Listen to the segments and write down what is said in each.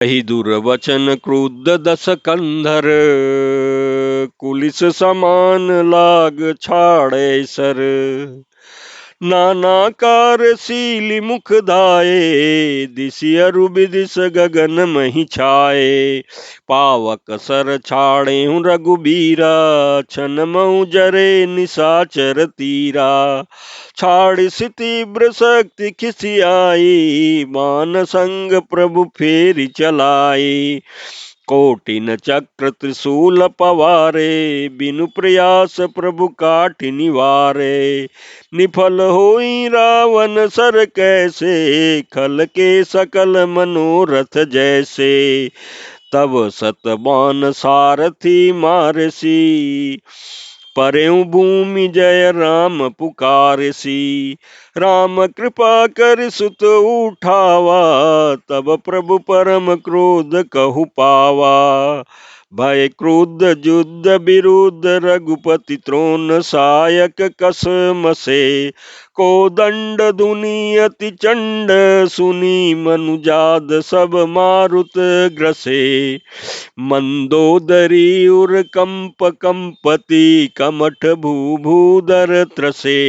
कही दुर्वचन क्रुद्ध दस कंधर, कुलिस समान लाग छाड़े सर। नानाकार सीली मुख धाये, दिसि अरु बिदिस गगन मही छाए। पावक सर छाड़े रघुबीरा, छन मऊ जरे निशाचर तीरा। छाड़िस तीव्र शक्ति खिसियाई, बान संग प्रभु फेरि चलाई। कोटिन चक्र त्रिशूल पवारे, बिनु प्रयास प्रभु काटि निवारे। निफल होई रावण सर कैसे, खल के सकल मनोरथ जैसे। तब सतबान सारथी मारसी, परेउ भूमि जय राम पुकारसी। राम कृपा कर सुत उठावा, तब प्रभु परम क्रोध कहु पावा। भय क्रोध युद्ध विरुद्ध रघुपति त्रोन सायक कस मसे। कोदंड दुनि अति चंड सुनी, मनुजाद सब मारुत ग्रसे। मंदोदरी उर कंप कंपति, कमठ भूभूधर त्रसे।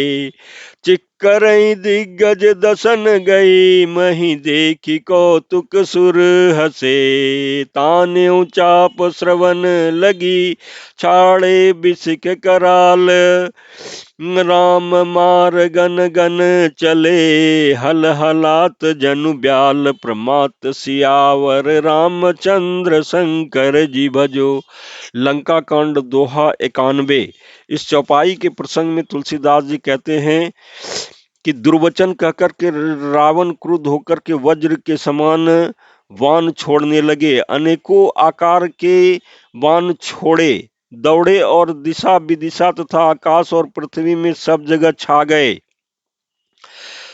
चिक्करई दिग्गज दसन गई, मही देखी कौतुक सुर हसे। तान्यउ चाप श्रवण लगी, छाड़े बिसिक कराल। राम मार गन गन चले, हल हलात जनु ब्याल प्रमात। सियावर रामचंद्र शंकर जी भजो। लंका कांड दोहा 91। इस चौपाई के प्रसंग में तुलसीदास जी कहते हैं कि दुर्वचन कहकर के रावण क्रुद्ध होकर के वज्र के समान बाण छोड़ने लगे। अनेकों आकार के बाण छोड़े, दौड़े और दिशा विदिशा तथा आकाश और पृथ्वी में सब जगह छा गए।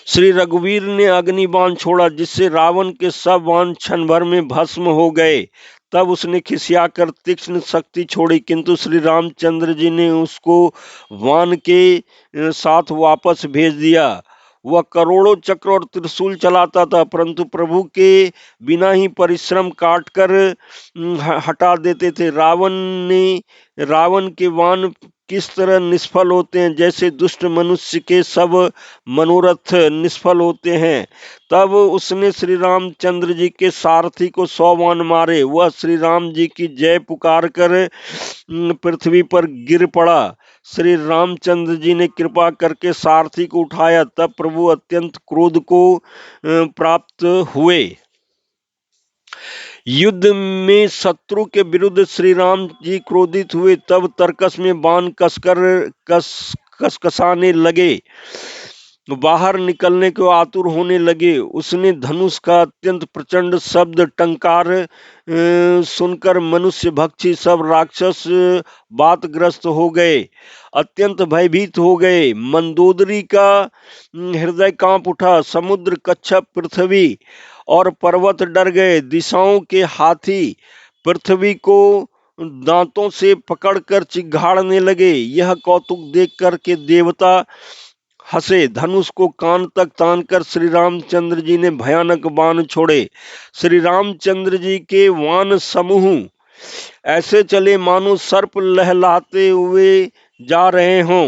श्री रघुवीर ने अग्नि बाण छोड़ा, जिससे रावण के सब बाण क्षण भर में भस्म हो गए। तब उसने खिसियाकर तीक्ष्ण शक्ति छोड़ी, किंतु श्री रामचंद्र जी ने उसको बाण के साथ वापस भेज दिया। वह करोड़ों चक्र और त्रिशूल चलाता था, परंतु प्रभु के बिना ही परिश्रम काट कर हटा देते थे। रावण के बाण किस तरह निष्फल होते हैं, जैसे दुष्ट मनुष्य के सब मनोरथ निष्फल होते हैं। तब उसने श्री रामचंद्र जी के सारथी को 100 बाण मारे। वह श्री राम जी की जय पुकार कर पृथ्वी पर गिर पड़ा। श्री रामचंद्र जी ने कृपा करके सारथी को उठाया। तब प्रभु अत्यंत क्रोध को प्राप्त हुए। युद्ध में शत्रु के विरुद्ध श्री राम जी क्रोधित हुए। तब तरकस में बाण कसकसाने लगे, बाहर निकलने को आतुर होने लगे। उसने धनुष का अत्यंत प्रचंड शब्द टंकार सुनकर मनुष्य भक्षी सब राक्षस बातग्रस्त हो गए, अत्यंत भयभीत हो गए। मंदोदरी का हृदय कांप उठा। समुद्र, कच्छप, पृथ्वी और पर्वत डर गए। दिशाओं के हाथी पृथ्वी को दांतों से पकड़कर चिघाड़ने लगे। यह कौतुक देख कर के देवता हंसे। धनुष को कान तक तानकर श्री रामचंद्र जी ने भयानक बाण छोड़े। श्री रामचंद्र जी के बाण समूह ऐसे चले मानो सर्प लहलाते हुए जा रहे हों।